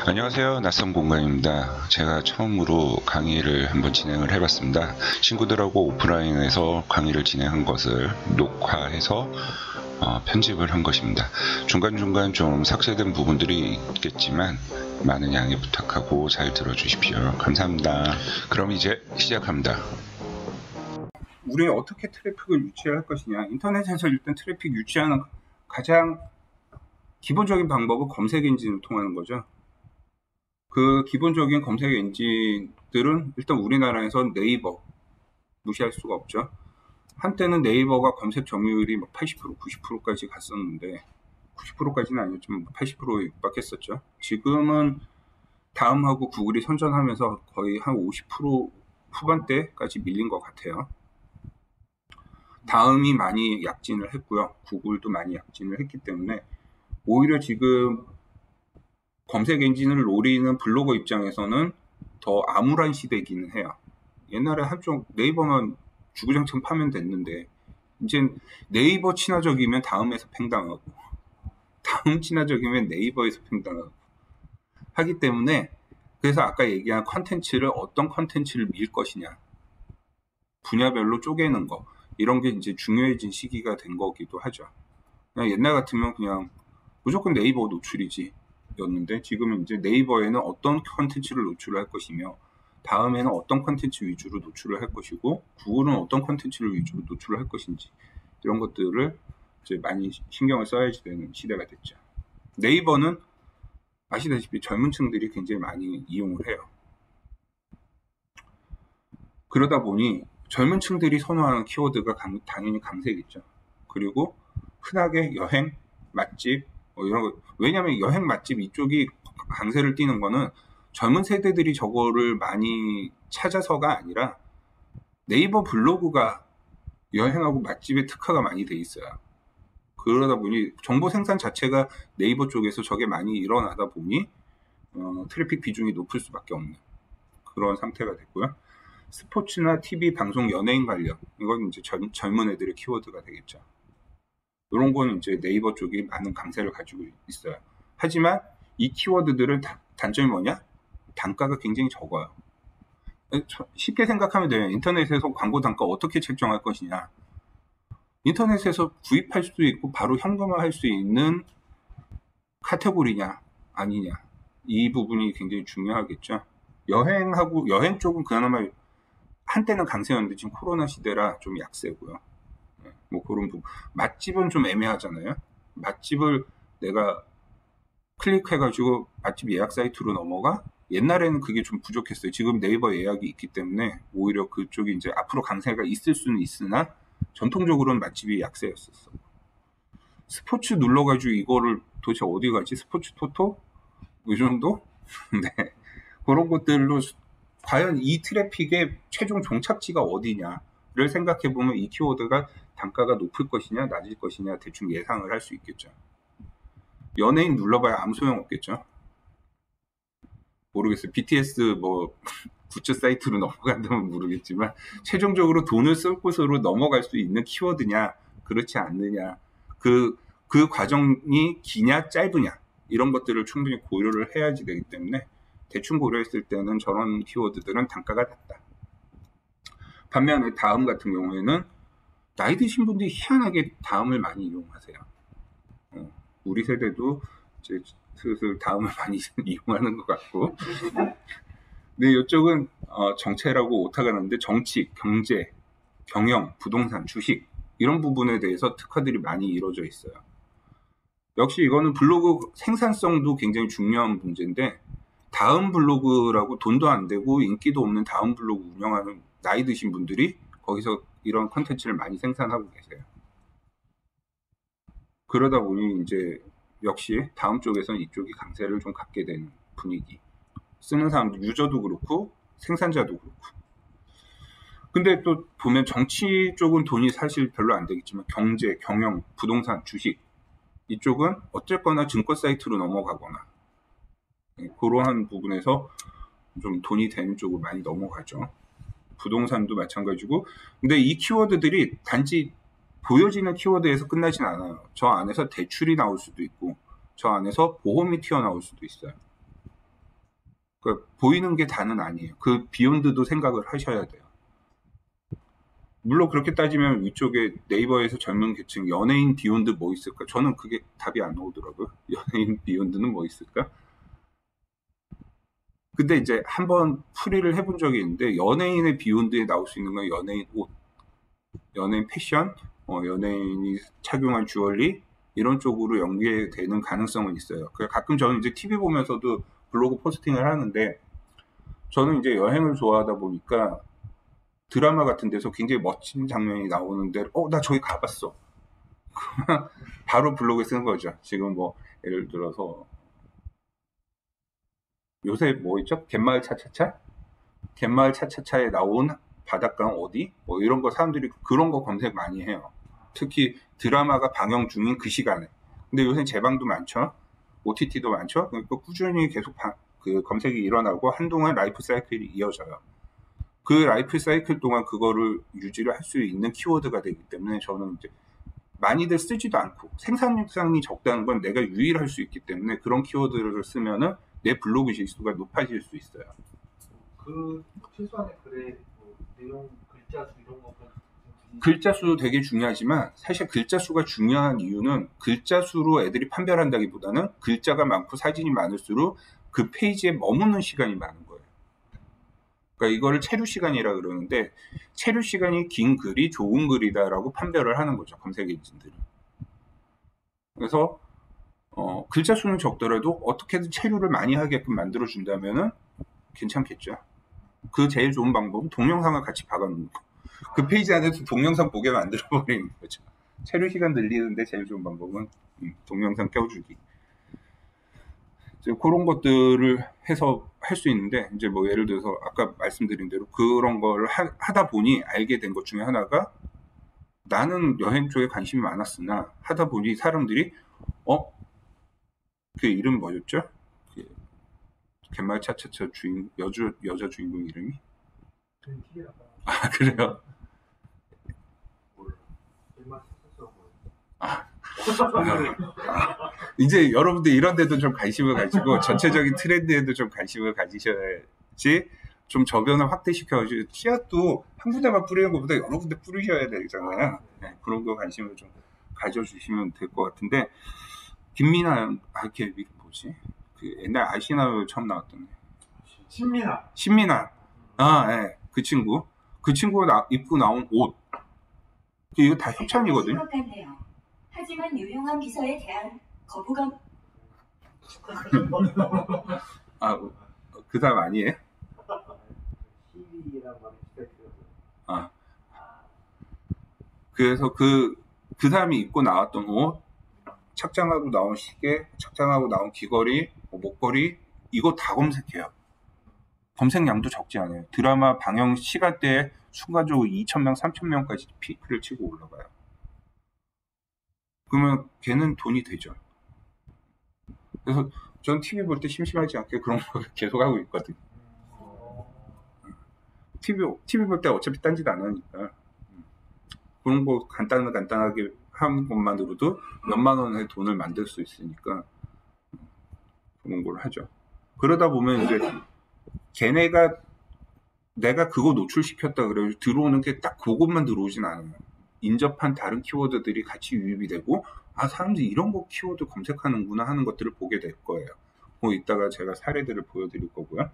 안녕하세요. 낯선 공간입니다. 제가 처음으로 강의를 한번 진행을 해봤습니다. 친구들하고 오프라인에서 강의를 진행한 것을 녹화해서 편집을 한 것입니다. 중간중간 좀 삭제된 부분들이 있겠지만 많은 양해 부탁하고 잘 들어주십시오. 감사합니다. 그럼 이제 시작합니다. 우리가 어떻게 트래픽을 유치할 것이냐. 인터넷에서 일단 트래픽 유치하는 가장 기본적인 방법은 검색 엔진을 통하는 거죠. 그 기본적인 검색 엔진들은 일단 우리나라에서 네이버 무시할 수가 없죠. 한때는 네이버가 검색 점유율이 80%, 90%까지 갔었는데 90%까지는 아니었지만 80%에 육박했었죠. 지금은 다음하고 구글이 선전하면서 거의 한 50% 후반대까지 밀린 것 같아요. 다음이 많이 약진을 했고요. 구글도 많이 약진을 했기 때문에 오히려 지금 검색 엔진을 노리는 블로거 입장에서는 더 암울한 시대이기는 해요. 옛날에 한쪽 네이버만 주구장창 파면 됐는데 이제 네이버 친화적이면 다음에서 팽당하고 다음 친화적이면 네이버에서 팽당하고 하기 때문에 그래서 아까 얘기한 컨텐츠를 어떤 컨텐츠를 밀 것이냐 분야별로 쪼개는 거 이런 게 이제 중요해진 시기가 된 거기도 하죠. 옛날 같으면 그냥 무조건 네이버 노출이지 였는데 지금은 이제 네이버에는 어떤 컨텐츠를 노출할 것이며 다음에는 어떤 컨텐츠 위주로 노출을 할 것이고 구글은 어떤 컨텐츠를 위주로 노출을 할 것인지 이런 것들을 이제 많이 신경을 써야지 되는 시대가 됐죠. 네이버는 아시다시피 젊은 층들이 굉장히 많이 이용을 해요. 그러다 보니 젊은 층들이 선호하는 키워드가 당연히 강세겠죠. 그리고 흔하게 여행, 맛집 이런 거. 왜냐하면 여행, 맛집 이쪽이 강세를 띠는 거는 젊은 세대들이 저거를 많이 찾아서가 아니라 네이버 블로그가 여행하고 맛집에 특화가 많이 돼 있어요. 그러다 보니 정보 생산 자체가 네이버 쪽에서 저게 많이 일어나다 보니 트래픽 비중이 높을 수밖에 없는 그런 상태가 됐고요. 스포츠나 TV, 방송, 연예인 관련 이건 이제 젊은 애들의 키워드가 되겠죠. 이런 거는 이제 네이버 쪽이 많은 강세를 가지고 있어요. 하지만 이 키워드들은 단점이 뭐냐? 단가가 굉장히 적어요. 쉽게 생각하면 돼요. 인터넷에서 광고 단가 어떻게 책정할 것이냐. 인터넷에서 구입할 수도 있고 바로 현금화할 수 있는 카테고리냐 아니냐. 이 부분이 굉장히 중요하겠죠. 여행 쪽은 그나마 한때는 강세였는데 지금 코로나 시대라 좀 약세고요. 뭐 그런 부분. 맛집은 좀 애매하잖아요. 맛집을 내가 클릭해가지고 맛집 예약 사이트로 넘어가? 옛날에는 그게 좀 부족했어요. 지금 네이버 예약이 있기 때문에 오히려 그쪽이 이제 앞으로 강세가 있을 수는 있으나 전통적으로는 맛집이 약세였었어. 스포츠 눌러가지고 이거를 도대체 어디 가지? 스포츠 토토? 이 정도? 네. 그런 것들로 과연 이 트래픽의 최종 종착지가 어디냐를 생각해보면 이 키워드가 단가가 높을 것이냐 낮을 것이냐 대충 예상을 할 수 있겠죠. 연예인 눌러봐야 아무 소용 없겠죠. 모르겠어요. BTS 뭐 굿즈 사이트로 넘어간다면 모르겠지만 최종적으로 돈을 쓸 곳으로 넘어갈 수 있는 키워드냐 그렇지 않느냐 그 과정이 기냐 짧으냐 이런 것들을 충분히 고려를 해야지 되기 때문에 대충 고려했을 때는 저런 키워드들은 단가가 낮다. 반면에 다음 같은 경우에는 나이 드신 분들이 희한하게 다음을 많이 이용하세요. 우리 세대도 이제 슬슬 다음을 많이 이용하는 것 같고. 네, 이쪽은 정체라고 오타가 났는데 정치, 경제, 경영, 부동산, 주식 이런 부분에 대해서 특화들이 많이 이루어져 있어요. 역시 이거는 블로그 생산성도 굉장히 중요한 문제인데 다음 블로그라고 돈도 안 되고 인기도 없는 다음 블로그 운영하는 나이 드신 분들이 거기서 이런 컨텐츠를 많이 생산하고 계세요. 그러다 보니 이제 역시 다음 쪽에서는 이쪽이 강세를 좀 갖게 되는 분위기. 쓰는 사람도 유저도 그렇고 생산자도 그렇고. 근데 또 보면 정치 쪽은 돈이 사실 별로 안 되겠지만 경제, 경영, 부동산, 주식 이쪽은 어쨌거나 증권 사이트로 넘어가거나 그러한 부분에서 좀 돈이 되는 쪽으로 많이 넘어가죠. 부동산도 마찬가지고. 근데 이 키워드들이 단지 보여지는 키워드에서 끝나진 않아요. 저 안에서 대출이 나올 수도 있고 저 안에서 보험이 튀어나올 수도 있어요. 그러니까 보이는 게 다는 아니에요. 그 비욘드도 생각을 하셔야 돼요. 물론 그렇게 따지면 위쪽에 네이버에서 젊은 계층 연예인 비욘드 뭐 있을까? 저는 그게 답이 안 나오더라고요. 연예인 비욘드는 뭐 있을까? 근데 이제 한번 풀이를 해본 적이 있는데 연예인의 비욘드에 나올 수 있는 건 연예인 옷, 연예인 패션, 연예인이 착용한 주얼리 이런 쪽으로 연계되는 가능성은 있어요. 가끔 저는 이제 TV 보면서도 블로그 포스팅을 하는데 저는 이제 여행을 좋아하다 보니까 드라마 같은 데서 굉장히 멋진 장면이 나오는데 나 저기 가봤어. 바로 블로그에 쓰는 거죠. 지금 뭐 예를 들어서 요새 뭐 있죠? 갯마을 차차차? 갯마을 차차차에 나온 바닷가 어디? 뭐 이런 거 사람들이 그런 거 검색 많이 해요. 특히 드라마가 방영 중인 그 시간에. 근데 요새 재방도 많죠. OTT도 많죠. 그러니까 꾸준히 계속 그 검색이 일어나고 한동안 라이프 사이클이 이어져요. 그 라이프 사이클 동안 그거를 유지를 할 수 있는 키워드가 되기 때문에 저는 이제 많이들 쓰지도 않고 생산량이 적다는 건 내가 유일할 수 있기 때문에 그런 키워드를 쓰면은 내 블로그 지수가 높아질 수 있어요. 그 최소한의 글의 뭐 내용, 글자 수 이런 거 글자 수 되게 중요하지만 사실 글자 수가 중요한 이유는 글자 수로 애들이 판별한다기보다는 글자가 많고 사진이 많을수록 그 페이지에 머무는 시간이 많은 거예요. 그러니까 이거를 체류 시간이라 그러는데 체류 시간이 긴 글이 좋은 글이다라고 판별을 하는 거죠. 검색 엔진들은. 그래서 글자 수는 적더라도 어떻게든 체류를 많이 하게끔 만들어 준다면은 괜찮겠죠. 그 제일 좋은 방법은 동영상을 같이 박아놓는 거. 그 페이지 안에서 동영상 보게 만들어 버리는 거죠. 체류 시간 늘리는데 제일 좋은 방법은 동영상 껴주기. 그런 것들을 해서 할 수 있는데 이제 뭐 예를 들어서 아까 말씀드린 대로 그런 걸 하다 보니 알게 된 것 중에 하나가 나는 여행 쪽에 관심이 많았으나 하다 보니 사람들이 그 이름 뭐였죠? 갯마을 차차차 여자 주인공 이름이? 아 그래요? 이제 여러분들 이런 데도 좀 관심을 가지고 전체적인 트렌드에도 좀 관심을 가지셔야지 좀 저변을 확대시켜가지고 씨앗도 한 군데만 뿌리는 것보다 여러 군데 뿌리셔야 되잖아요. 네, 그런 거 관심을 좀 가져주시면 될 것 같은데 김민아 걔 뭐지? 그 옛날 아시나요 처음 나왔던 신민아 네, 그 친구가 입고 나온 옷 이거 다 협찬이거든요. 하지만 유용한 비서에 대한 거부감. 그 사람 아니에요? 그래서 그 사람이 입고 나왔던 옷, 착장하고 나온 시계, 착장하고 나온 귀걸이, 목걸이 이거 다 검색해요. 검색량도 적지 않아요. 드라마 방영 시간대에 순간적으로 2,000명, 3,000명까지 피크를 치고 올라가요. 그러면 걔는 돈이 되죠. 그래서 전 TV 볼 때 심심하지 않게 그런 거 계속 하고 있거든요. TV 볼 때 어차피 딴짓 안 하니까 그런 거 간단하게 하는 것만으로도 몇만 원의 돈을 만들 수 있으니까 그런 걸 하죠. 그러다 보면 이제 걔네가 내가 그거 노출시켰다 그래서 들어오는 게 딱 그것만 들어오진 않아요. 인접한 다른 키워드들이 같이 유입이 되고 사람들이 이런 거 키워드 검색하는구나 하는 것들을 보게 될 거예요. 이따가 제가 사례들을 보여드릴 거고요.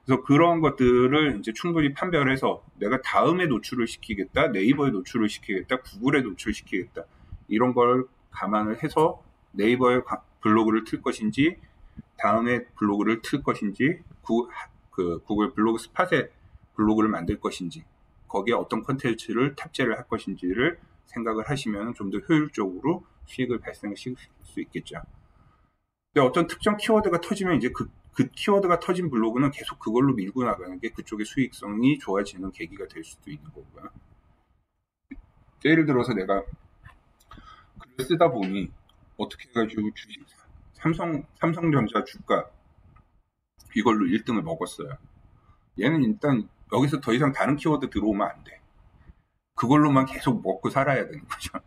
그래서 그런 것들을 이제 충분히 판별해서 내가 다음에 노출을 시키겠다, 네이버에 노출을 시키겠다, 구글에 노출시키겠다 이런 걸 감안을 해서 네이버에 블로그를 틀 것인지 다음에 블로그를 틀 것인지 구글 블로그 스팟에 블로그를 만들 것인지 거기에 어떤 콘텐츠를 탑재를 할 것인지를 생각을 하시면 좀 더 효율적으로 수익을 발생시킬 수 있겠죠. 근데 어떤 특정 키워드가 터지면 이제 그 키워드가 터진 블로그는 계속 그걸로 밀고 나가는 게 그쪽의 수익성이 좋아지는 계기가 될 수도 있는 거고요. 예를 들어서 내가 글을 쓰다 보니 어떻게 해가지고 주식 삼성전자 주가 이걸로 1등을 먹었어요. 얘는 일단 여기서 더 이상 다른 키워드 들어오면 안 돼. 그걸로만 계속 먹고 살아야 되는 거죠.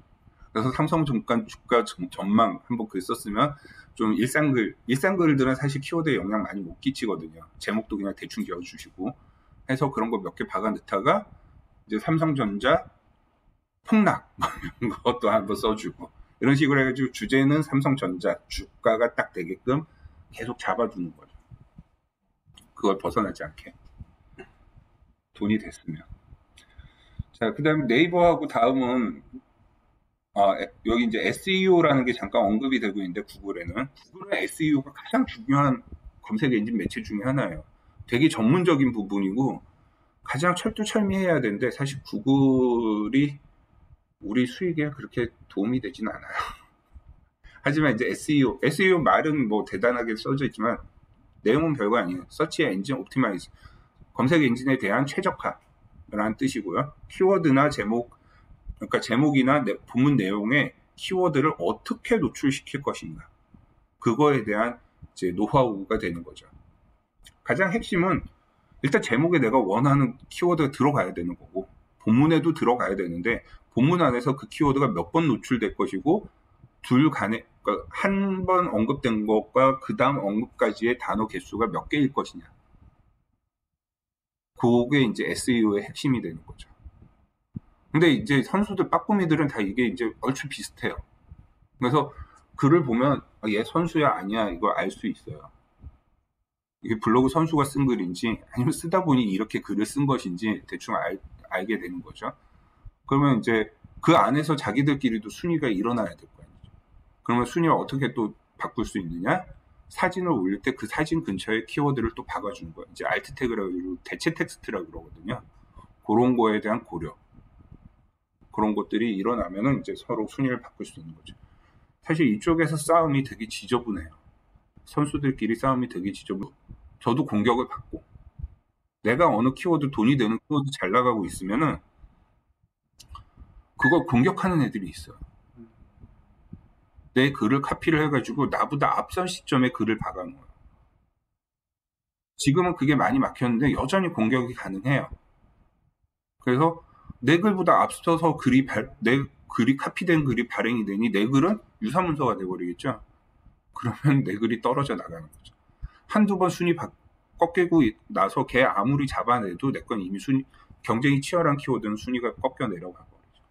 그래서 삼성증권 주가 전망 한번 글 썼으면 좀 일상글들은 사실 키워드에 영향 많이 못 끼치거든요. 제목도 그냥 대충 지어주시고 해서 그런 거 몇 개 박아 넣다가 이제 삼성전자 폭락 이런 것도 한번 써주고 이런 식으로 해가지고 주제는 삼성전자 주가가 딱 되게끔 계속 잡아두는 거죠. 그걸 벗어나지 않게 돈이 됐으면. 자, 그 다음에 네이버하고 다음은 여기 이제 SEO라는 게 잠깐 언급이 되고 있는데 구글은 SEO가 가장 중요한 검색 엔진 매체 중에 하나예요. 되게 전문적인 부분이고 가장 철두철미해야 되는데 사실 구글이 우리 수익에 그렇게 도움이 되진 않아요. 하지만 이제 SEO 말은 뭐 대단하게 써져 있지만 내용은 별거 아니에요. 서치 엔진 옵티마이즈, 검색 엔진에 대한 최적화라는 뜻이고요. 키워드나 그러니까 제목이나 본문 내용에 키워드를 어떻게 노출시킬 것인가, 그거에 대한 이제 노하우가 되는 거죠. 가장 핵심은 일단 제목에 내가 원하는 키워드가 들어가야 되는 거고 본문에도 들어가야 되는데 본문 안에서 그 키워드가 몇 번 노출될 것이고 둘 간에 그러니까 한 번 언급된 것과 그 다음 언급까지의 단어 개수가 몇 개일 것이냐, 그게 이제 SEO의 핵심이 되는 거죠. 근데 이제 선수들 빠꾸미들은 다 이게 이제 얼추 비슷해요. 그래서 글을 보면 얘 선수야 아니야 이걸 알 수 있어요. 이게 블로그 선수가 쓴 글인지 아니면 쓰다 보니 이렇게 글을 쓴 것인지 대충 알게 되는 거죠. 그러면 이제 그 안에서 자기들끼리도 순위가 일어나야 될 거 아니죠. 그러면 순위를 어떻게 또 바꿀 수 있느냐? 사진을 올릴 때 그 사진 근처에 키워드를 또 박아주는 거예요. 이제 알트 태그라고 그러고 대체 텍스트라고 그러거든요. 그런 거에 대한 고려, 그런 것들이 일어나면은 이제 서로 순위를 바꿀 수 있는 거죠. 사실 이쪽에서 싸움이 되게 지저분해요. 선수들끼리 싸움이 되게 지저분해요. 저도 공격을 받고 내가 어느 키워드 돈이 되는 키워드 잘 나가고 있으면은 그걸 공격하는 애들이 있어요. 내 글을 카피를 해가지고 나보다 앞선 시점에 글을 박아놓아요. 지금은 그게 많이 막혔는데 여전히 공격이 가능해요. 그래서 내 글보다 앞서서 내 글이 카피된 글이 발행이 되니 내 글은 유사문서가 돼버리겠죠. 그러면 내 글이 떨어져 나가는 거죠. 한두 번 순위 꺾이고 나서 걔 아무리 잡아내도 내 건 이미 경쟁이 치열한 키워드는 순위가 꺾여 내려가 버리죠.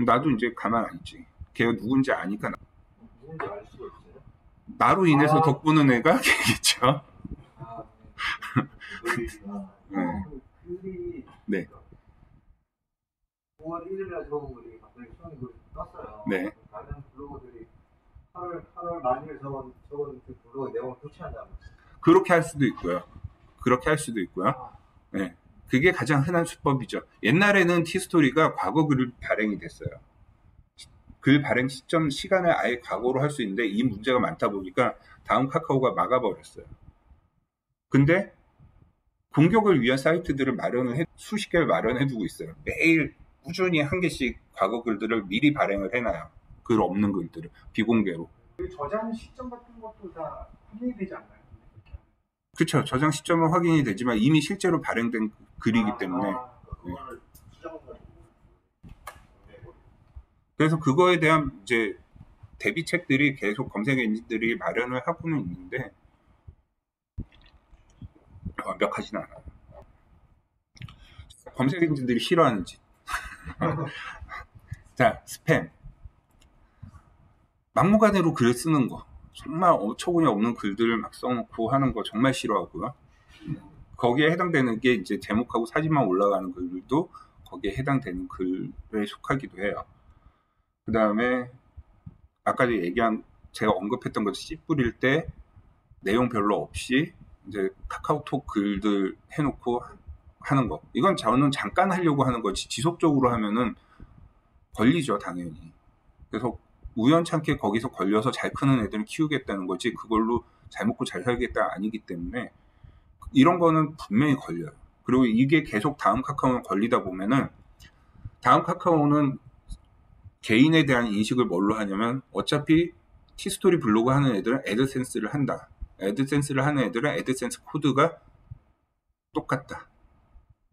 나도 이제 가만 안 있지. 걔가 누군지 아니까. 누군지 알 수가 있어요? 나로 인해서 덕보는 애가 걔겠죠. 글이 네. 9월 1일에 적은 글이 갑자기 수능이 떴어요. 네. 다른 블로거들이 8월 말일에 적은 그 블로그 내용을 교체한다고. 그렇게 할 수도 있고요. 네. 그게 가장 흔한 수법이죠. 옛날에는 티스토리가 과거 글 발행이 됐어요. 글 발행 시간을 아예 과거로 할 수 있는데 이 문제가 많다 보니까 다음 카카오가 막아버렸어요. 근데 공격을 위한 사이트들을 수십 개를 마련해두고 있어요. 매일 꾸준히 한 개씩 과거 글들을 미리 발행을 해놔요. 글 없는 글들을 비공개로. 저장 시점 같은 것도 다 확인이 되지 않나요? 그렇죠. 저장 시점은 확인이 되지만 이미 실제로 발행된 글이기 때문에. 그래서 그거에 대한 이제 대비책들이 계속 검색 엔진들이 마련을 하고는 있는데 완벽하진 않아요. 검색 엔진들이 싫어하는 짓. 자, 스팸. 막무가내로 글 쓰는 거. 정말 어처구니 없는 글들을 막 써놓고 하는 거 정말 싫어하고요. 거기에 해당되는 게 이제 제목하고 사진만 올라가는 글들도 거기에 해당되는 글에 속하기도 해요. 그 다음에 아까 제가 언급했던 것 씨 뿌릴 때 내용 별로 없이 이제 카카오톡 글들 해놓고 하는 거. 이건 저는 잠깐 하려고 하는 거지 지속적으로 하면은 걸리죠, 당연히. 그래서 우연찮게 거기서 걸려서 잘 크는 애들을 키우겠다는 거지 그걸로 잘 먹고 잘 살겠다 아니기 때문에 이런 거는 분명히 걸려요. 그리고 이게 계속 다음 카카오는 걸리다 보면은 다음 카카오는 개인에 대한 인식을 뭘로 하냐면 어차피 티스토리 블로그 하는 애들은 애드센스를 한다. 애드센스를 하는 애들은 애드센스 코드가 똑같다.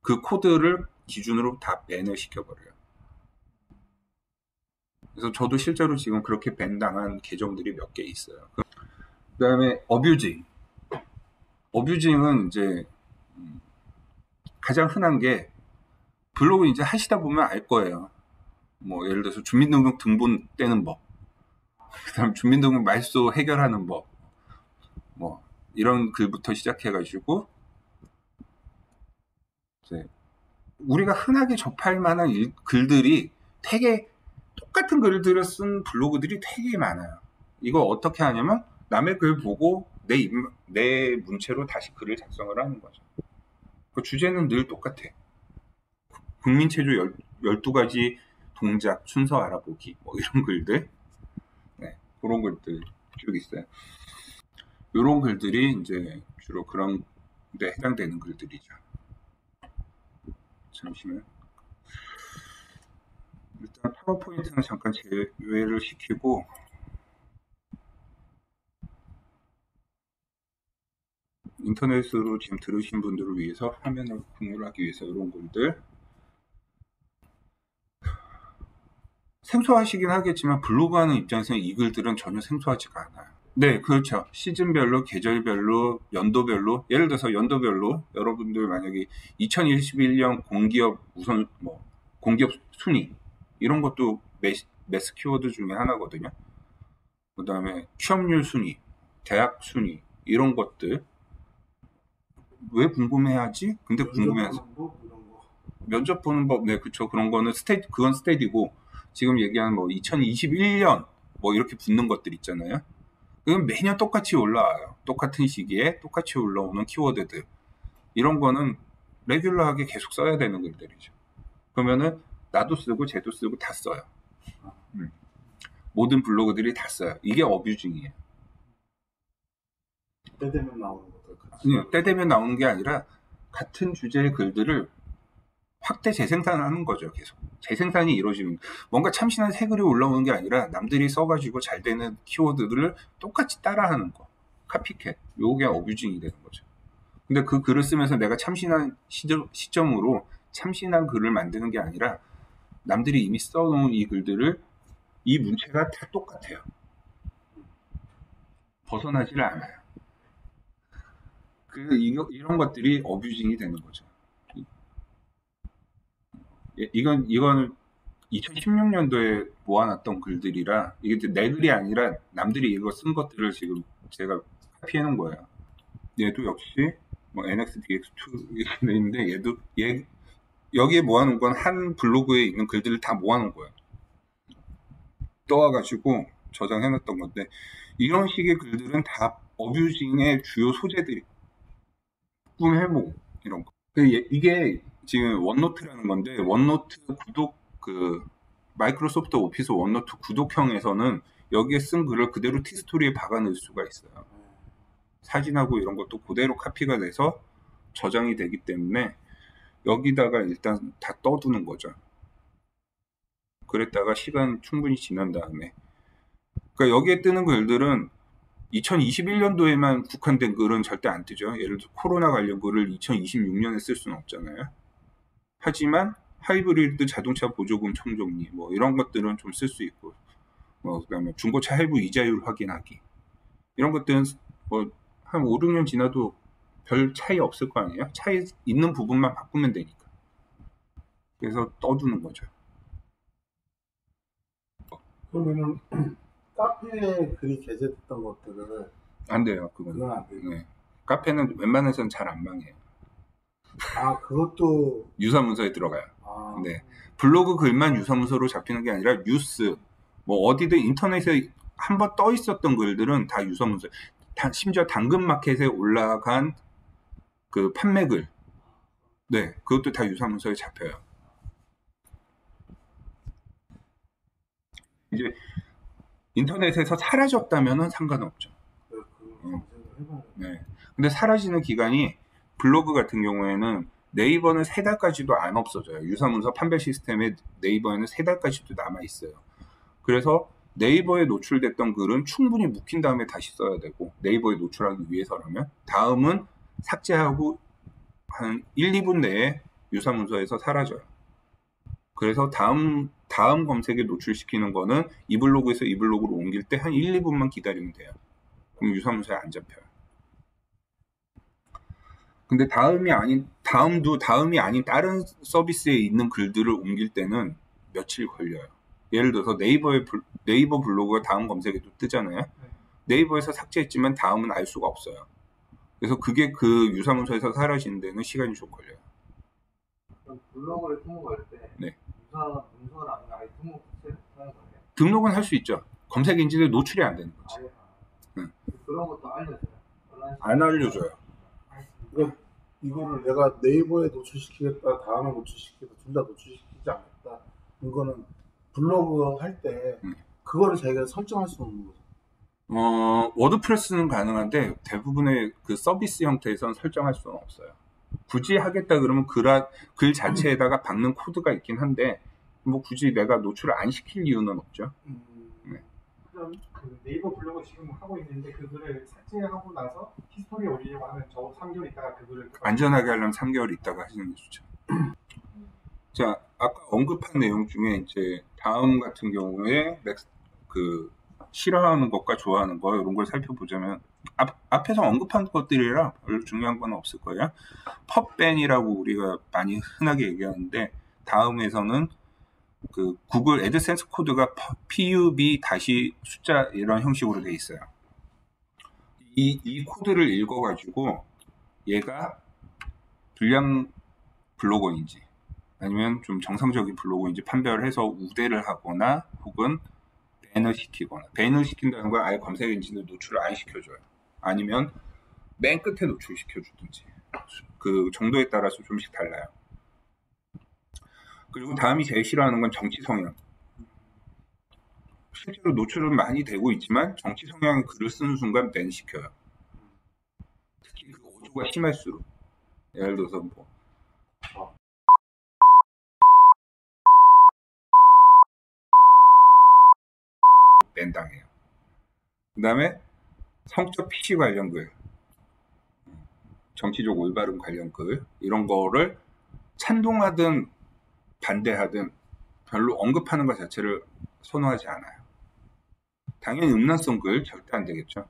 그 코드를 기준으로 다 밴을 시켜버려요. 그래서 저도 실제로 지금 그렇게 밴당한 계정들이 몇 개 있어요. 그다음에 어뷰징은 이제 가장 흔한 게 블로그 이제 하시다 보면 알 거예요. 뭐 예를 들어서 주민등록 등본 떼는 법, 그다음 주민등록 말소 해결하는 법, 뭐 이런 글부터 시작해가지고 이제 우리가 흔하게 접할 만한 글들이 되게 똑같은 글들을 쓴 블로그들이 되게 많아요. 이거 어떻게 하냐면 남의 글 보고 내 문체로 다시 글을 작성을 하는 거죠. 그 주제는 늘 똑같아. 국민체조 12가지 동작 순서 알아보기 뭐 이런 글들, 네, 그런 글들 쭉 있어요. 이런 글들이 이제 주로 그런 데 해당되는 글들이죠. 잠시만. 일단 파워포인트는 잠깐 제외를 시키고 인터넷으로 지금 들으신 분들을 위해서 화면을 공유를 하기 위해서 이런 글들 생소하시긴 하겠지만 블로그 하는 입장에서는 이 글들은 전혀 생소하지가 않아요. 네, 그렇죠. 시즌별로, 계절별로, 연도별로, 예를 들어서 연도별로 여러분들 만약에 2021년 공기업 우선 공기업 순위 이런 것도 매스 키워드 중에 하나거든요. 그 다음에 취업률 순위, 대학 순위 이런 것들 왜 궁금해하지? 근데 궁금해하지. 면접 보는 법, 네, 그쵸. 그런 거는 그건 스테디고 지금 얘기하는 뭐 2021년 뭐 이렇게 붙는 것들 있잖아요. 그건 매년 똑같이 올라와요. 똑같은 시기에 똑같이 올라오는 키워드들. 이런 거는 레귤러하게 계속 써야 되는 글들이죠. 그러면은 나도 쓰고 쟤도 쓰고 다 써요. 모든 블로그들이 다 써요. 이게 어뷰징이에요. 때 되면 나오는 것들. 아니요, 때 되면 나오는 게 아니라 같은 주제의 글들을 확대 재생산하는 거죠. 계속 재생산이 이루어지는, 뭔가 참신한 새 글이 올라오는 게 아니라 남들이 써가지고 잘 되는 키워드들을 똑같이 따라하는 거, 카피캣. 요게 어뷰징이 되는 거죠. 근데 그 글을 쓰면서 내가 참신한 시점으로 참신한 글을 만드는 게 아니라 남들이 이미 써놓은 이 글들을 이 문체가 다 똑같아요. 벗어나지를 않아요. 이런 것들이 어뷰징이 되는 거죠. 이건 2016년도에 모아놨던 글들이라 이게 내 글이 아니라 남들이 이거 쓴 것들을 지금 제가 카피해 놓은 거예요. 얘도 역시 뭐 NXDX2 있는데 여기에 모아놓은 건 한 블로그에 있는 글들을 다 모아놓은 거예요. 떠와가지고 저장해놨던 건데 이런 식의 글들은 다 어뷰징의 주요 소재들이 꿈 해몽 이런 거. 이게 지금 원노트라는 건데 원노트 구독 마이크로소프트 오피스 원노트 구독형에서는 여기에 쓴 글을 그대로 티스토리에 박아넣을 수가 있어요. 사진하고 이런 것도 그대로 카피가 돼서 저장이 되기 때문에 여기다가 일단 다 떠두는 거죠. 그랬다가 시간 충분히 지난 다음에 그러니까 여기에 뜨는 글들은 2021년도에만 국한된 글은 절대 안 뜨죠. 예를 들어 코로나 관련 글을 2026년에 쓸 수는 없잖아요. 하지만 하이브리드 자동차 보조금 청정리 뭐 이런 것들은 좀 쓸 수 있고 그다음에 중고차 할부 이자율 확인하기 이런 것들은 뭐 한 5, 6년 지나도 별 차이 없을 거 아니에요. 차이 있는 부분만 바꾸면 되니까. 그래서 떠두는 거죠. 그러면은 카페에 글이 게재됐던 것들을 안 돼요. 그건 안 돼요. 네. 카페는 웬만해서는 잘 안 망해요. 아, 그것도 유사문서에 들어가요. 네. 블로그 글만 유사문서로 잡히는 게 아니라 뉴스, 뭐 어디든 인터넷에 한번 떠 있었던 글들은 다 유사문서. 심지어 당근마켓에 올라간 그 판매글, 네, 그것도 다 유사문서에 잡혀요. 이제 인터넷에서 사라졌다면은 상관없죠. 네. 근데 사라지는 기간이 블로그 같은 경우에는 네이버는 3달까지도 안 없어져요. 유사문서 판별 시스템에 네이버에는 3달까지도 남아 있어요. 그래서 네이버에 노출됐던 글은 충분히 묵힌 다음에 다시 써야 되고 네이버에 노출하기 위해서라면 다음은 삭제하고 한 1, 2분 내에 유사문서에서 사라져요. 그래서 다음 다음 검색에 노출시키는 거는 이 블로그에서 이 블로그로 옮길 때 한 1, 2분만 기다리면 돼요. 그럼 유사문서에 안 잡혀요. 근데 다음도 다음이 아닌 다른 서비스에 있는 글들을 옮길 때는 며칠 걸려요. 예를 들어서 네이버 블로그가 다음 검색에도 뜨잖아요. 네이버에서 삭제했지만 다음은 알 수가 없어요. 그래서 그게 그 유사문서에서 사라지는 데는 시간이 좀 걸려요. 그럼 블로그를 등록할 때 네. 유사 문서를 안 아예 등록하는 거예요? 등록은 할 수 있죠. 검색 엔진에 노출이 안 되는 거지. 아예 응. 그런 것도 알려줘요? 안 알려줘요. 이거를 내가 네이버에 노출시키겠다, 다음에 노출시키겠다, 둘 다 노출시키지 않겠다. 이거는 블로그 할 때 그거를 자기가 설정할 수 없는 거죠. 워드프레스는 가능한데 대부분의 그 서비스 형태에서는 설정할 수는 없어요. 굳이 하겠다 그러면 글 자체에다가 박는 코드가 있긴 한데 뭐 굳이 내가 노출을 안 시킬 이유는 없죠. 네. 그럼 그 네이버 블로그 지금 하고 있는데 그 글을 삭제하고 나서 히스토리에 올리려고 하면 저 3개월 있다가 그 글을 안전하게 하려면 3개월 있다가 하시는 게 좋죠. 자, 아까 언급한 내용 중에 이제 다음 같은 경우에 그 싫어하는 것과 좋아하는 거 이런 걸 살펴보자면 앞에서 언급한 것들이라 별로 중요한 건 없을 거예요. 펍밴이라고 우리가 많이 흔하게 얘기하는데 다음에서는 그 구글 애드센스 코드가 pub 다시 숫자 이런 형식으로 돼 있어요. 이 코드를 읽어가지고 얘가 불량 블로거인지 아니면 좀 정상적인 블로그인지 판별을 해서 우대를 하거나 혹은 밴을 시키거나, 밴을 시킨다는 건 아예 검색 엔진을 노출을 안 시켜줘요. 아니면 맨 끝에 노출시켜주든지 그 정도에 따라서 좀씩 달라요. 그리고 다음이 제일 싫어하는 건 정치 성향. 실제로 노출은 많이 되고 있지만 정치 성향의 글을 쓰는 순간 밴 시켜요. 특히 그 어조가 심할수록. 예를 들어서 뭐 밴 당해요. 그 다음에 성적 PC 관련 글, 정치적 올바른 관련 글 이런 거를 찬동하든 반대하든 별로 언급하는 것 자체를 선호하지 않아요. 당연히 음란성 글 절대 안 되겠죠.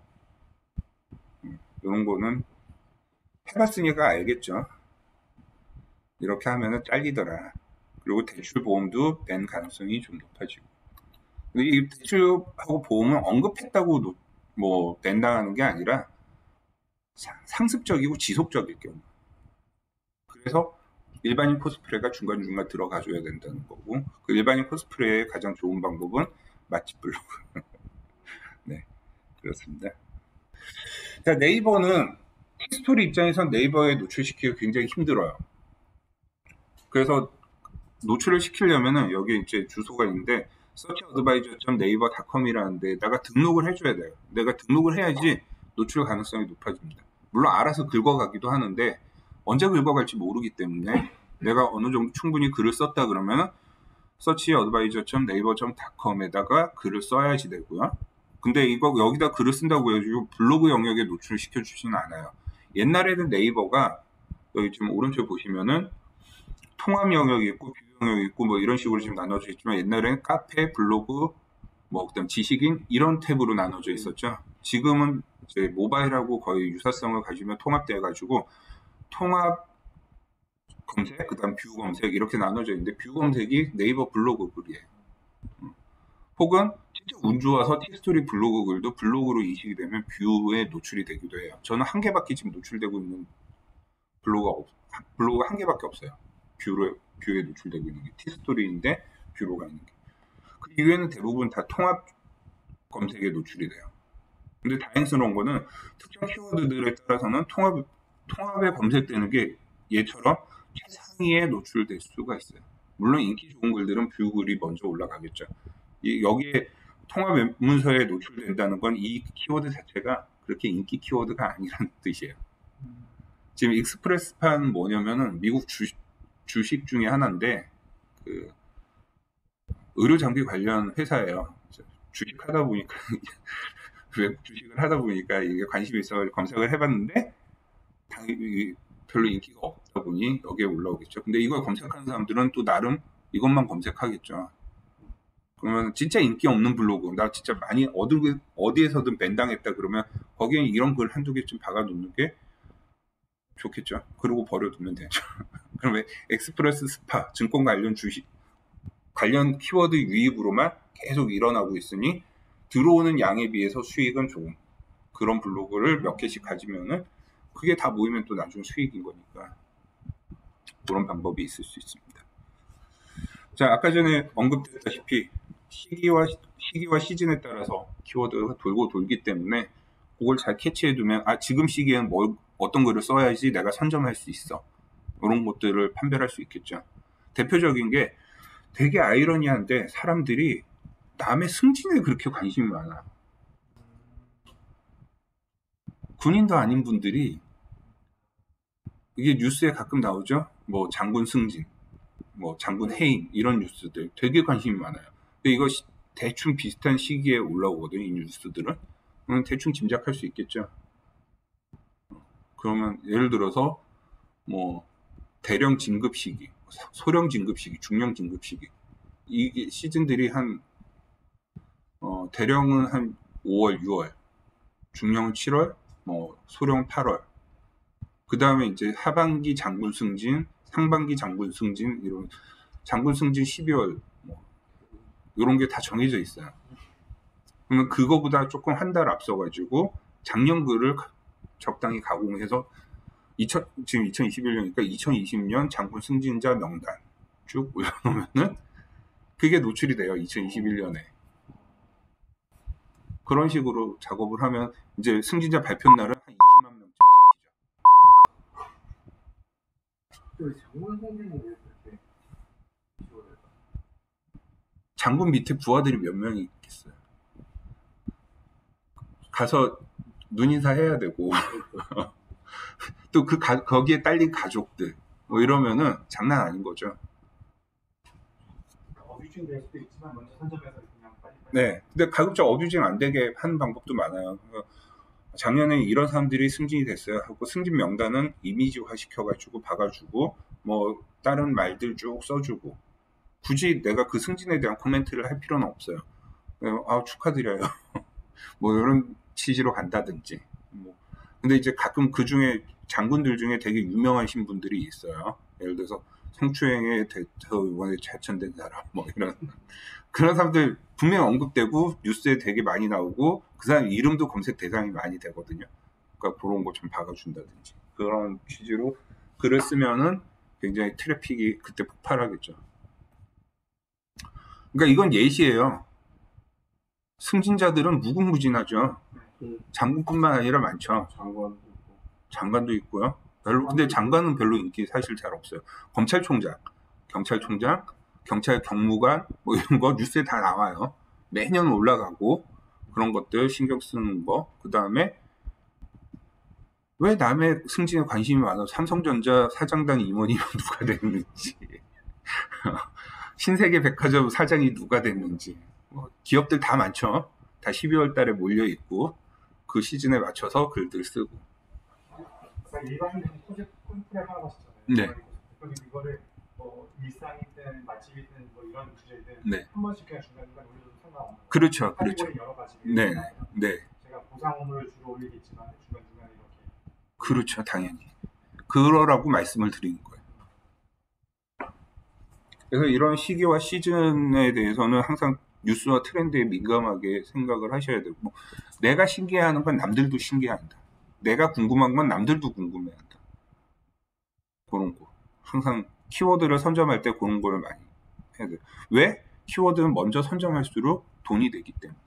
이런 거는 해봤으니까 알겠죠. 이렇게 하면은 잘리더라. 그리고 대출보험도 밴 가능성이 좀 높아지고. 근데 이 대출하고 보험은 언급했다고 뭐 낸다는 게 아니라 상습적이고 지속적일 경우. 그래서 일반인 코스프레가 중간중간 들어가줘야 된다는 거고, 그 일반인 코스프레의 가장 좋은 방법은 맛집 블로그. 네, 그렇습니다. 자, 네이버는 히스토리 입장에선 네이버에 노출시키기 굉장히 힘들어요. 그래서 노출을 시키려면은 여기 이제 주소가 있는데 searchadvisor.naver.com이라는 데다가 등록을 해줘야 돼요. 내가 등록을 해야지 노출 가능성이 높아집니다. 물론 알아서 긁어가기도 하는데 언제 긁어갈지 모르기 때문에 내가 어느 정도 충분히 글을 썼다 그러면 searchadvisor.naver.com에다가 글을 써야지 되고요. 근데 이거 여기다 글을 쓴다고 해가지고 블로그 영역에 노출을 시켜주지는 않아요. 옛날에는 네이버가 여기 지금 오른쪽에 보시면은 통합 영역이 있고 뷰 영역이 있고 뭐 이런 식으로 지금 나눠져 있지만 옛날에는 카페, 블로그, 뭐 그다음 지식인 이런 탭으로 나눠져 있었죠. 지금은 이제 모바일하고 거의 유사성을 가지면 통합돼 가지고 통합 검색, 그다음 뷰 검색 이렇게 나눠져 있는데 뷰 검색이 네이버 블로그 글이에요. 혹은 진짜 운 좋아서 티스토리 블로그 글도 블로그로 인식이 되면 뷰에 노출이 되기도 해요. 저는 한 개밖에 지금 노출되고 있는 블로그가 한 개밖에 없어요. 뷰에 노출되고 있는 게 티스토리인데 뷰로 가 있는 게. 그 이외에는 대부분 다 통합 검색에 노출이 돼요. 근데 다행스러운 거는 특정 키워드들에 따라서는 통합에 검색되는 게 얘처럼 최상위에 노출될 수가 있어요. 물론 인기 좋은 글들은 뷰 글이 먼저 올라가겠죠. 여기에 통합 문서에 노출된다는 건 이 키워드 자체가 그렇게 인기 키워드가 아니라는 뜻이에요. 지금 익스프레스판 뭐냐면은 미국 주식 중에 하나인데 그 의료 장비 관련 회사예요. 주식을 하다 보니까 이게 관심이 있어서 검색을 해봤는데 당연히 별로 인기가 없다 보니 여기에 올라오겠죠. 근데 이걸 검색하는 사람들은 또 나름 이것만 검색하겠죠. 그러면 진짜 인기 없는 블로그, 나 진짜 많이 어디에서든 밴당했다 그러면 거기에 이런 글 한두 개쯤 박아놓는 게 좋겠죠. 그리고 버려두면 되죠. 그러면 엑스프레스 스파, 증권 관련 주식, 관련 키워드 유입으로만 계속 일어나고 있으니 들어오는 양에 비해서 수익은 좋은 그런 블로그를 몇 개씩 가지면은 그게 다 모이면 또 나중 수익인 거니까 그런 방법이 있을 수 있습니다. 자, 아까 전에 언급됐다시피 시기와 시즌에 따라서 키워드가 돌고 돌기 때문에 그걸 잘 캐치해두면 지금 시기에는 어떤 글을 써야지 내가 선점할 수 있어. 이런 것들을 판별할 수 있겠죠. 대표적인 게 되게 아이러니한데 사람들이 남의 승진에 그렇게 관심이 많아. 군인도 아닌 분들이 이게 뉴스에 가끔 나오죠. 뭐 장군 승진, 뭐 장군 해임 이런 뉴스들 되게 관심이 많아요. 근데 이거 대충 비슷한 시기에 올라오거든요. 이 뉴스들은. 대충 짐작할 수 있겠죠. 그러면 예를 들어서 뭐 대령 진급 시기, 소령 진급 시기, 중령 진급 시기 이 시즌들이 대령은 한 5월, 6월, 중령은 7월, 뭐 소령 8월. 그 다음에 이제 하반기 장군 승진, 상반기 장군 승진 이런 장군 승진 12월 뭐 이런 게 다 정해져 있어요. 그러면 그거보다 조금 한 달 앞서가지고 작년 글을 적당히 가공해서 지금 2021년이니까 2020년 장군 승진자 명단 쭉 올려놓으면은 그게 노출이 돼요. 2021년에. 그런 식으로 작업을 하면 이제 승진자 발표 날은 한 20만 명쯤 찍히죠. 장군 선생님이 왜 그렇게 장군 밑에 부하들이 몇 명이 있겠어요. 가서 눈인사 해야 되고 또 거기에 딸린 가족들 뭐 이러면은 장난 아닌 거죠. 어뷰징 될 수도 있지만 먼저 선점해서 그냥 빨리. 네, 근데 가급적 어뷰징 안 되게 하는 방법도 많아요. 작년에 이런 사람들이 승진이 됐어요 하고 승진 명단은 이미지화 시켜가지고 박아주고 뭐 다른 말들 쭉 써주고 굳이 내가 그 승진에 대한 코멘트를 할 필요는 없어요. 축하드려요. 뭐 이런 취지로 간다든지. 근데 이제 가끔 그 중에 장군들 중에 되게 유명하신 분들이 있어요. 예를 들어서 성추행에 대해서 이번에 좌천된 사람, 뭐 이런 그런 사람들 분명 언급되고 뉴스에 되게 많이 나오고 그 사람 이름도 검색 대상이 많이 되거든요. 그러니까 그런 거 좀 박아준다든지 그런 취지로 글을 쓰면은 굉장히 트래픽이 그때 폭발하겠죠. 그러니까 이건 예시예요. 승진자들은 무궁무진하죠. 장군뿐만 아니라 많죠. 장관도 있고요. 근데 장관은 별로 인기 사실 잘 없어요. 검찰총장, 경찰총장, 경찰 경무관 뭐 이런 거 뉴스에 다 나와요. 매년 올라가고 그런 것들 신경 쓰는 거. 그 다음에 왜 남의 승진에 관심이 많아? 삼성전자 사장당 임원이면 누가 됐는지, 신세계 백화점 사장이 누가 됐는지, 기업들 다 많죠. 다 12월 달에 몰려 있고 그 시즌에 맞춰서 글들 쓰고. 일반인들이 콘프레 하라고 하셨잖아요. 네. 이거를 뭐 일상이든 맛집이든 뭐 이런 주제든 네. 한 번씩 그냥 중간중간 올려도 상관없는. 그렇죠, 그렇죠. 여러 가지. 네, 네. 제가 보상업무를 주로 올리겠지만 중간중간에 이렇게. 그렇죠, 당연히. 그러라고 말씀을 드리는 거예요. 그래서 이런 시기와 시즌에 대해서는 항상 뉴스와 트렌드에 민감하게 생각을 하셔야 되고, 내가 신기해하는 건 남들도 신기해한다. 내가 궁금한 건 남들도 궁금해한다. 그런 거. 항상 키워드를 선점할 때 그런 거를 많이 해야 돼요. 왜? 키워드는 먼저 선점할수록 돈이 되기 때문에.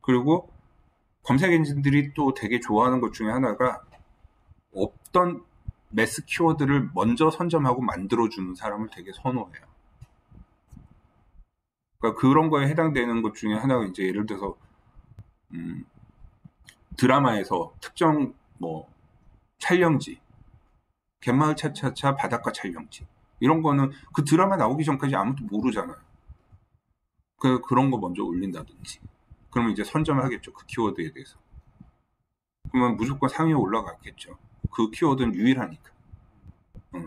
그리고 검색 엔진들이 또 되게 좋아하는 것 중에 하나가 없던 매스 키워드를 먼저 선점하고 만들어주는 사람을 되게 선호해요. 그러니까 그런 거에 해당되는 것 중에 하나가 이제 예를 들어서 드라마에서 특정 뭐 촬영지, 갯마을 차차차 바닷가 촬영지 이런 거는 그 드라마 나오기 전까지 아무도 모르잖아요. 그런 거 먼저 올린다든지 그러면 이제 선점하겠죠. 그 키워드에 대해서. 그러면 무조건 상위에 올라가겠죠. 그 키워드는 유일하니까.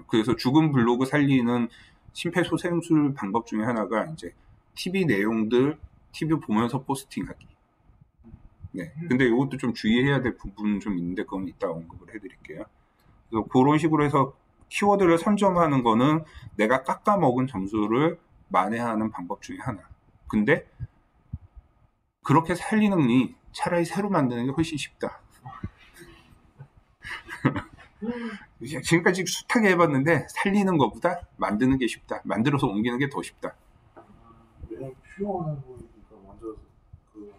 그래서 죽은 블로그 살리는 심폐소생술 방법 중에 하나가 이제 TV 내용들 TV 보면서 포스팅하기. 네. 근데 이것도 좀 주의해야 될 부분은 좀 있는데 그건 이따 언급을 해드릴게요. 그래서 그런 식으로 해서 키워드를 선점하는 거는 내가 깎아먹은 점수를 만회하는 방법 중에 하나. 근데 그렇게 살리는 니 차라리 새로 만드는 게 훨씬 쉽다. 지금까지 숱하게 해봤는데 살리는 것보다 만드는 게 쉽다. 만들어서 옮기는 게 더 쉽다. 왜냐면 퓨어해 보이니까 먼저 그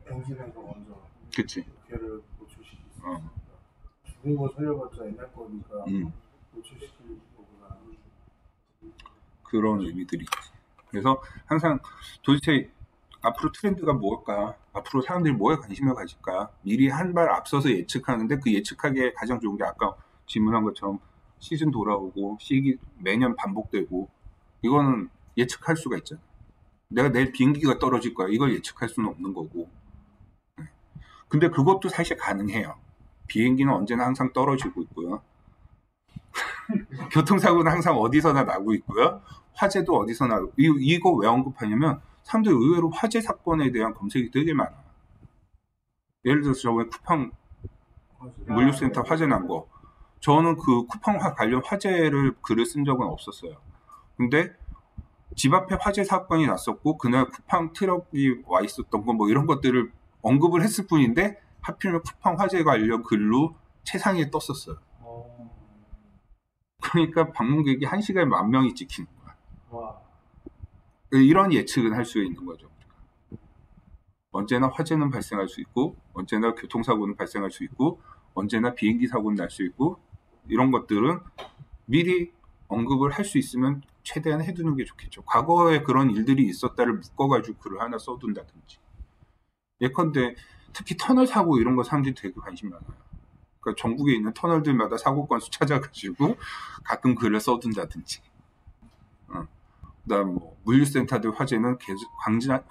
엔진에서 먼저 그치. 걔를 노출시킬 수 있으니까 죽은 거 살려봤자 옛날 거니까 노출시킬 거구나. 그런 의미들이 있지. 그래서 항상 도대체 앞으로 트렌드가 뭘까? 앞으로 사람들이 뭐에 관심을 가질까? 미리 한 발 앞서서 예측하는데 그 예측하기에 가장 좋은 게 아까 질문한 것처럼 시즌 돌아오고 시기 매년 반복되고 이거는 예측할 수가 있잖아. 내가 내일 비행기가 떨어질 거야. 이걸 예측할 수는 없는 거고. 근데 그것도 사실 가능해요. 비행기는 언제나 항상 떨어지고 있고요. 교통사고는 항상 어디서나 나고 있고요. 화재도 어디서 나고. 이거 왜 언급하냐면 사람들이 의외로 화재 사건에 대한 검색이 되게 많아. 예를 들어서 저번에 쿠팡 물류센터 화재 난 거. 저는 그 쿠팡 관련 화재를 글을 쓴 적은 없었어요. 근데 집 앞에 화재 사건이 났었고 그날 쿠팡 트럭이 와 있었던 거 뭐 이런 것들을 언급을 했을 뿐인데 하필이면 쿠팡 화재 관련 글로 최상위에 떴었어요. 그러니까 방문객이 1시간에 10,000명이 찍히는 거야. 와. 이런 예측은 할 수 있는 거죠. 언제나 화재는 발생할 수 있고 언제나 교통사고는 발생할 수 있고 언제나 비행기 사고는 날 수 있고 이런 것들은 미리 언급을 할 수 있으면 최대한 해두는 게 좋겠죠. 과거에 그런 일들이 있었다를 묶어가지고 글을 하나 써둔다든지. 예컨대 특히 터널 사고 이런 거 사람들이 되게 관심 많아요. 그러니까 전국에 있는 터널들마다 사고 건수 찾아가지고 가끔 글을 써둔다든지. 그다음 뭐 물류센터들 화재는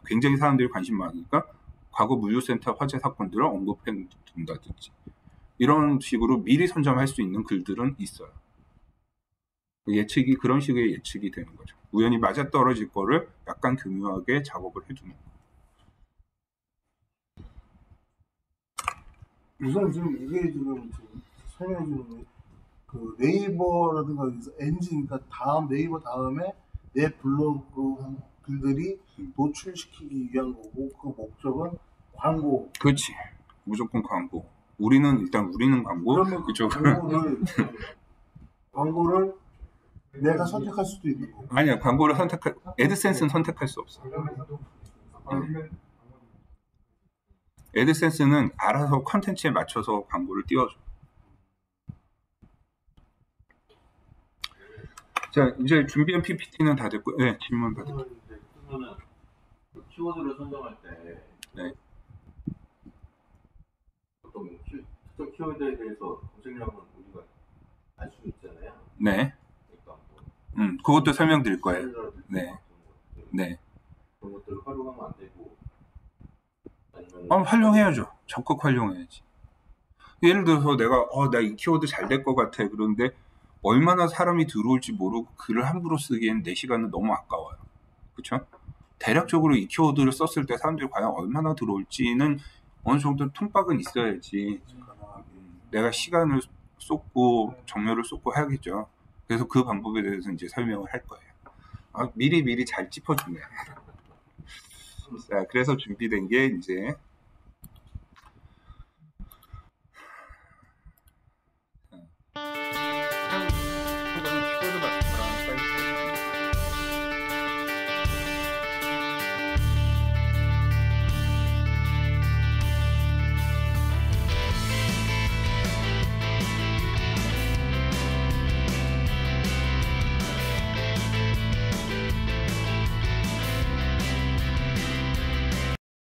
굉장히 사람들이 관심 많으니까 과거 물류센터 화재 사건들을 언급해 둔다든지. 이런 식으로 미리 선점할 수 있는 글들은 있어요. 예측이 그런 식의 예측이 되는 거죠. 우연히 맞아떨어질 거를 약간 교묘하게 작업을 해두는 거. 우선 지금 이게 지금 설명해 주는 그 네이버라든가 엔진, 그러니까 다음 네이버 다음에 내 블로그 글들이 노출시키기 위한 거고 그 목적은 광고. 그렇지. 무조건 광고. 우리는 광고. 그러면 이쪽은 광고를 내가 선택할 수도 있는 거고. 아니야. 광고를 애드센스는 선택할 수 없어. 애드센스는 알아서 컨텐츠에 맞춰서 광고를 띄워줘. 자, 이제 준비한 PPT는 다 됐고, 네, 질문 받을게요. 그러면은 키워드를 선정할 때 네. 어떤 특정 키워드에 대해서 검색량은 우리가 알 수 있잖아요. 네. 그러니까 뭐 그것도 설명드릴 거예요. 네. 네. 그런 것들을 활용하면 안 되고 아니면 활용해야죠. 적극 활용해야지. 예를 들어서 내가 나 이 키워드 잘 될 것 같아. 그런데 얼마나 사람이 들어올지 모르고 글을 함부로 쓰기엔 내 시간은 너무 아까워요. 그렇죠? 대략적으로 이 키워드를 썼을 때 사람들이 과연 얼마나 들어올지는 어느 정도 통박은 있어야지. 내가 시간을 쏟고 정열을 쏟고 해야겠죠. 그래서 그 방법에 대해서 이제 설명을 할 거예요. 미리 잘 짚어주네. 자, 그래서 준비된 게 이제